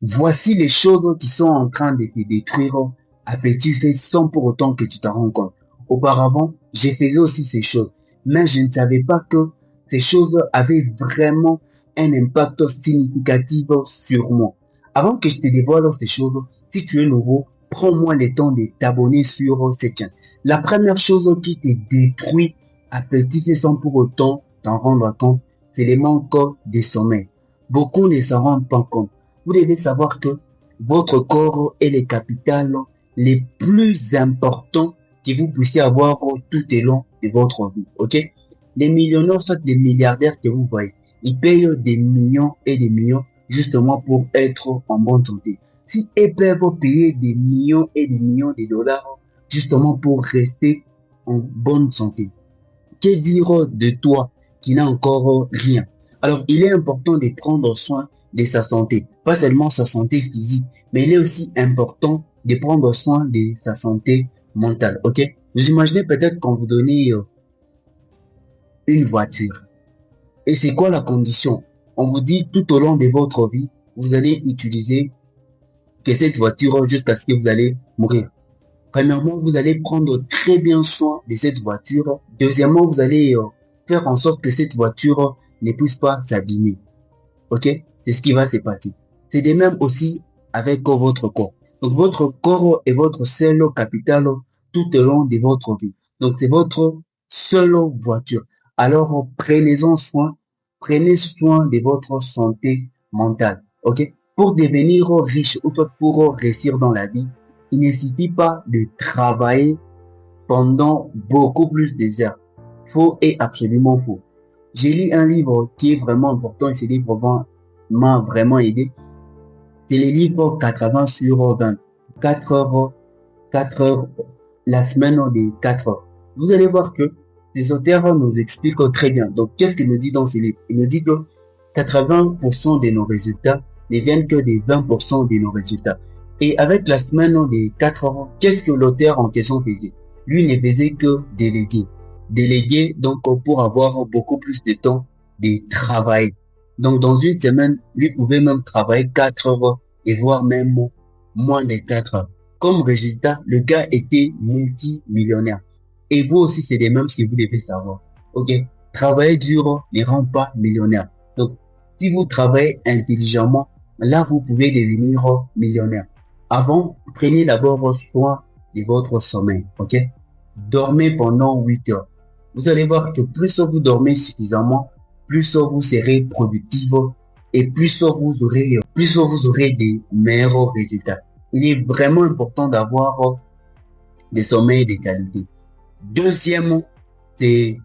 Voici les choses qui sont en train de te détruire à petit feu sans pour autant que tu t'en rends compte. Auparavant, j'ai fait aussi ces choses, mais je ne savais pas que ces choses avaient vraiment un impact significatif sur moi. Avant que je te dévoile ces choses, si tu es nouveau, prends-moi le temps de t'abonner sur cette chaîne. La première chose qui te détruit à petit feu sans pour autant t'en rendre compte, c'est le manque de sommeil. Beaucoup ne s'en rendent pas compte. Vous devez savoir que votre corps est le capital le plus important que vous puissiez avoir tout au long de votre vie. Ok? Les millionnaires, soit des milliardaires que vous voyez, ils payent des millions et des millions justement pour être en bonne santé. Si ils peuvent payer des millions et des millions de dollars justement pour rester en bonne santé, que dire de toi qui n'a encore rien? Alors, il est important de prendre soin de sa santé. Pas seulement sa santé physique, mais il est aussi important de prendre soin de sa santé mentale. Ok? Vous imaginez peut-être qu'on vous donnait une voiture. Et c'est quoi la condition? On vous dit tout au long de votre vie, vous allez utiliser que cette voiture jusqu'à ce que vous allez mourir. Premièrement, vous allez prendre très bien soin de cette voiture. Deuxièmement, vous allez faire en sorte que cette voiture ne puisse pas s'abîmer. Ok? C'est ce qui va se passer. C'est de même aussi avec votre corps. Donc, votre corps est votre seul capital tout au long de votre vie. Donc, c'est votre seule voiture. Alors, prenez-en soin. Prenez soin de votre santé mentale. Ok? Pour devenir riche ou pour réussir dans la vie, il ne suffit pas de travailler pendant beaucoup plus des heures. Faux et absolument faux. J'ai lu un livre qui est vraiment important et ce livre m'a vraiment aidé. C'est le livre 80 sur 20. 4 heures, 4 heures, la semaine de 4 heures. Vous allez voir que ces auteurs nous expliquent très bien. Donc, qu'est-ce qu'il nous dit dans ce livre? Il nous dit que 80% de nos résultats ne viennent que des 20% de nos résultats. Et avec la semaine de 4 heures, qu'est-ce que l'auteur en question faisait? Lui ne faisait que déléguer. Déléguer, donc, pour avoir beaucoup plus de temps de travail. Donc, dans une semaine, lui pouvait même travailler 4 heures et voire même moins de 4 heures. Comme résultat, le gars était multimillionnaire. Et vous aussi, c'est des mêmes ce que vous devez savoir. Ok? Travailler dur ne rend pas millionnaire. Donc, si vous travaillez intelligemment, là, vous pouvez devenir millionnaire. Avant, prenez d'abord soin de votre sommeil. Ok? Dormez pendant 8 heures. Vous allez voir que plus vous dormez suffisamment, plus vous serez productif et plus vous aurez des meilleurs résultats. Il est vraiment important d'avoir des sommeils de qualité. Deuxièmement, c'est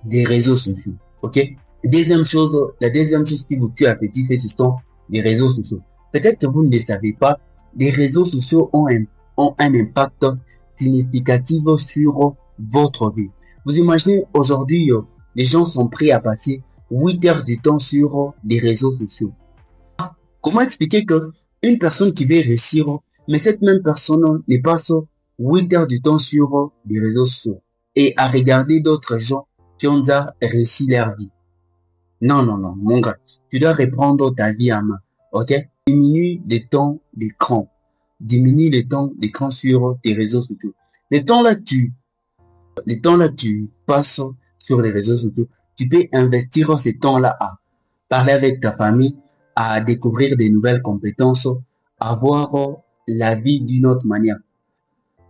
des réseaux sociaux. Ok? La deuxième chose qui vous tue à petit feu, ce sont les réseaux sociaux. Peut-être que vous ne le savez pas, les réseaux sociaux ont un impact significatif sur votre vie. Vous imaginez, aujourd'hui, les gens sont prêts à passer 8 heures de temps sur des réseaux sociaux. Comment expliquer que une personne qui veut réussir, mais cette même personne ne passe 8 heures de temps sur des réseaux sociaux et à regarder d'autres gens qui ont déjà réussi leur vie? Non, non, non, mon gars, tu dois reprendre ta vie en main, ok? Diminue le temps d'écran. Diminue le temps d'écran sur tes réseaux sociaux. Le temps là, tu passes sur les réseaux sociaux, tu peux investir ce temps-là à parler avec ta famille, à découvrir des nouvelles compétences, à voir la vie d'une autre manière.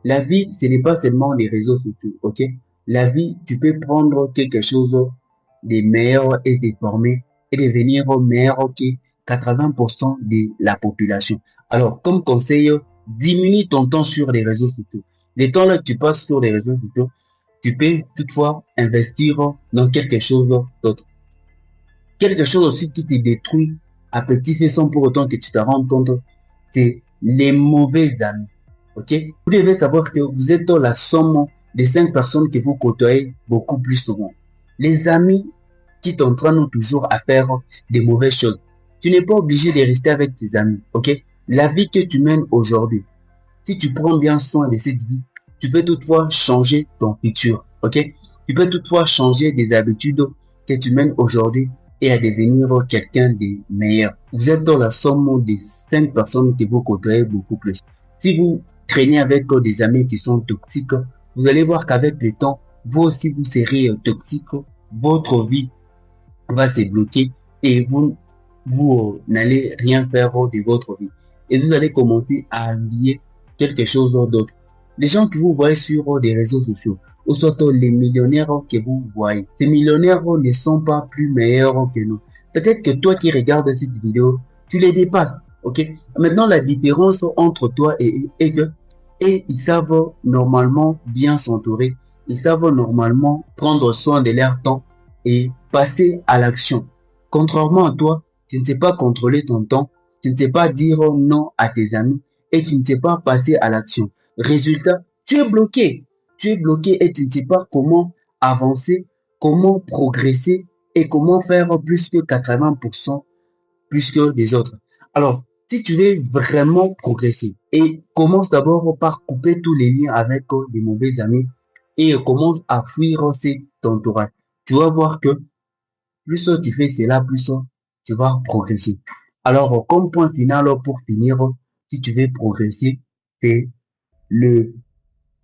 La vie, ce n'est pas seulement les réseaux sociaux, ok? La vie, tu peux prendre quelque chose de meilleur et de former et devenir meilleur que 80% de la population. Alors, comme conseil, diminue ton temps sur les réseaux sociaux. Le temps là que tu passes sur les réseaux sociaux, tu peux toutefois investir dans quelque chose d'autre. Quelque chose aussi qui te détruit à petit feu sans pour autant que tu te rendes compte, c'est les mauvais amis. Ok? Vous devez savoir que vous êtes la somme des 5 personnes que vous côtoyez beaucoup plus souvent. Les amis qui t'entraînent toujours à faire des mauvaises choses. Tu n'es pas obligé de rester avec tes amis. Ok? La vie que tu mènes aujourd'hui, si tu prends bien soin de cette vie, tu peux toutefois changer ton futur. Ok? Tu peux toutefois changer des habitudes que tu mènes aujourd'hui et à devenir quelqu'un de meilleur. Vous êtes dans la somme des 5 personnes que vous côtoyez beaucoup plus. Si vous traînez avec des amis qui sont toxiques, vous allez voir qu'avec le temps, vous aussi vous serez toxique, votre vie va se bloquer et vous n'allez rien faire de votre vie. Et vous allez commencer à lier quelque chose d'autre. Les gens que vous voyez sur des réseaux sociaux, ou surtout les millionnaires que vous voyez, ces millionnaires ne sont pas plus meilleurs que nous. Peut-être que toi qui regardes cette vidéo, tu les dépasses. Ok? Maintenant, la différence entre toi et ils savent normalement bien s'entourer. Ils savent normalement prendre soin de leur temps et passer à l'action. Contrairement à toi, tu ne sais pas contrôler ton temps, tu ne sais pas dire non à tes amis et tu ne sais pas passer à l'action. Résultat, tu es bloqué. Tu es bloqué et tu ne sais pas comment avancer, comment progresser et comment faire plus que 80% plus que les autres. Alors, si tu veux vraiment progresser, et commence d'abord par couper tous les liens avec des mauvais amis et commence à fuir ton entourage. Tu vas voir que plus tu fais cela, plus tu vas progresser. Alors, comme point final pour finir, si tu veux progresser, c'est le,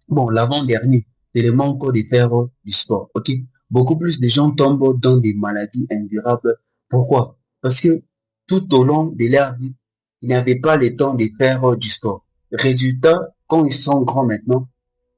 bon, l'avant-dernier, c'est le manque de faire du sport, ok? Beaucoup plus de gens tombent dans des maladies incurables. Pourquoi? Parce que tout au long de leur vie, ils n'avaient pas le temps de faire du sport. Résultat, quand ils sont grands maintenant,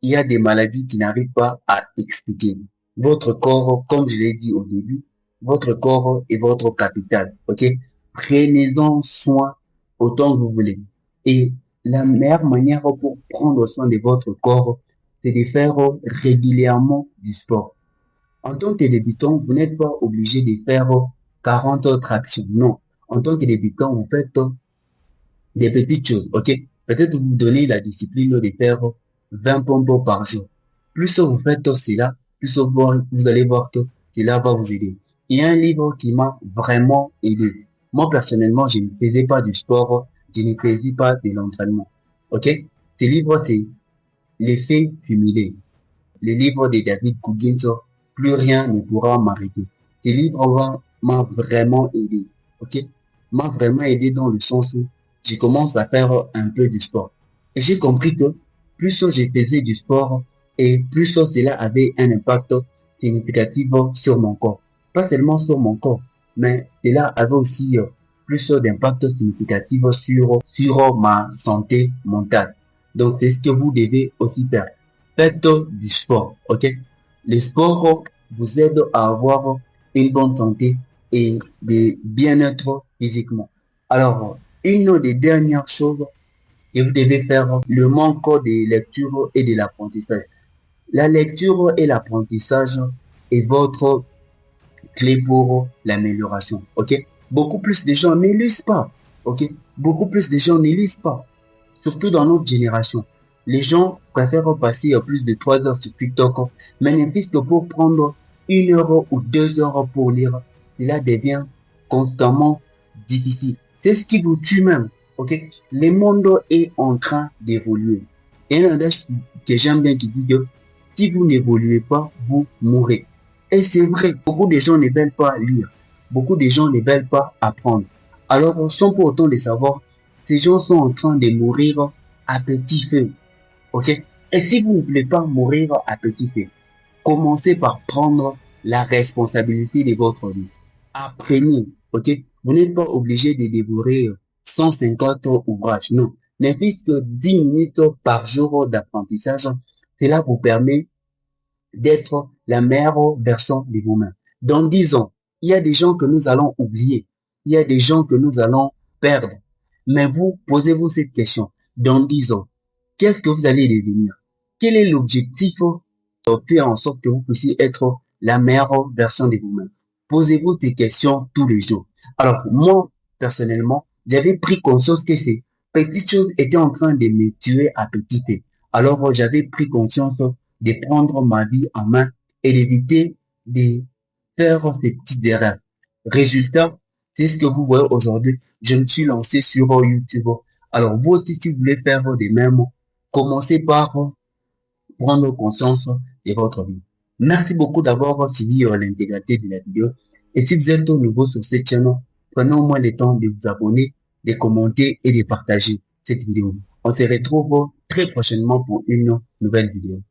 il y a des maladies qui n'arrivent pas à expliquer. Votre corps, comme je l'ai dit au début, votre corps est votre capital, ok? Prenez-en soin autant que vous voulez. Et la meilleure manière pour prendre soin de votre corps, c'est de faire régulièrement du sport. En tant que débutant, vous n'êtes pas obligé de faire 40 autres actions. Non. En tant que débutant, vous faites des petites choses, ok? Peut-être vous donnez la discipline de faire 20 pompes par jour. Plus vous faites cela, plus vous allez voir que cela va vous aider. Il y a un livre qui m'a vraiment aidé. Moi, personnellement, je ne faisais pas du sport, je ne faisais pas de l'entraînement, ok? Ce livre, c'est L'effet cumulé. Le livre de David Goggins, Plus rien ne pourra m'arrêter. Ce livre m'a vraiment aidé, ok? M'a vraiment aidé dans le sens où je commence à faire un peu du sport. Et j'ai compris que plus je faisais du sport et plus cela avait un impact significatif sur mon corps. Pas seulement sur mon corps, mais cela avait aussi plus d'impact significatif sur ma santé mentale. Donc, c'est ce que vous devez aussi faire. Faites du sport, ok? Le sport vous aide à avoir une bonne santé et de bien-être physiquement. Alors, une des dernières choses que vous devez faire, le manque de lecture et de l'apprentissage. La lecture et l'apprentissage est votre clé pour l'amélioration, ok? Beaucoup plus de gens ne lisent pas, ok? Beaucoup plus de gens ne lisent pas, surtout dans notre génération. Les gens préfèrent passer plus de 3 heures sur TikTok, mais n'importe que pour prendre 1 heure ou 2 heures pour lire, cela devient constamment difficile. C'est ce qui vous tue même, ok? Le monde est en train d'évoluer. Et un adage que j'aime bien qui dit que si vous n'évoluez pas, vous mourrez. Et c'est vrai, beaucoup de gens ne veulent pas lire. Beaucoup de gens ne veulent pas apprendre. Alors, sans pour autant de savoir, ces gens sont en train de mourir à petit feu. Ok? Et si vous ne voulez pas mourir à petit feu, commencez par prendre la responsabilité de votre vie. Apprenez. Ok? Vous n'êtes pas obligé de dévorer 150 ouvrages. Non. N'importe que 10 minutes par jour d'apprentissage, cela vous permet d'être la meilleure version de vous-même. Dans 10 ans, il y a des gens que nous allons oublier. Il y a des gens que nous allons perdre. Mais vous, posez-vous cette question. Dans 10 ans, qu'est-ce que vous allez devenir? Quel est l'objectif pour faire en sorte que vous puissiez être la meilleure version de vous-même? Posez-vous ces questions tous les jours. Alors, moi, personnellement, j'avais pris conscience que ces petites choses étaient en train de me tuer à petit feu. Alors, j'avais pris conscience de prendre ma vie en main et d'éviter de faire ces petites erreurs. Résultat, c'est ce que vous voyez aujourd'hui. Je me suis lancé sur YouTube. Alors, vous aussi, si vous voulez faire des mêmes, commencez par prendre conscience de votre vie. Merci beaucoup d'avoir suivi l'intégralité de la vidéo. Et si vous êtes nouveau sur cette chaîne, prenez au moins le temps de vous abonner, de commenter et de partager cette vidéo. On se retrouve très prochainement pour une nouvelle vidéo.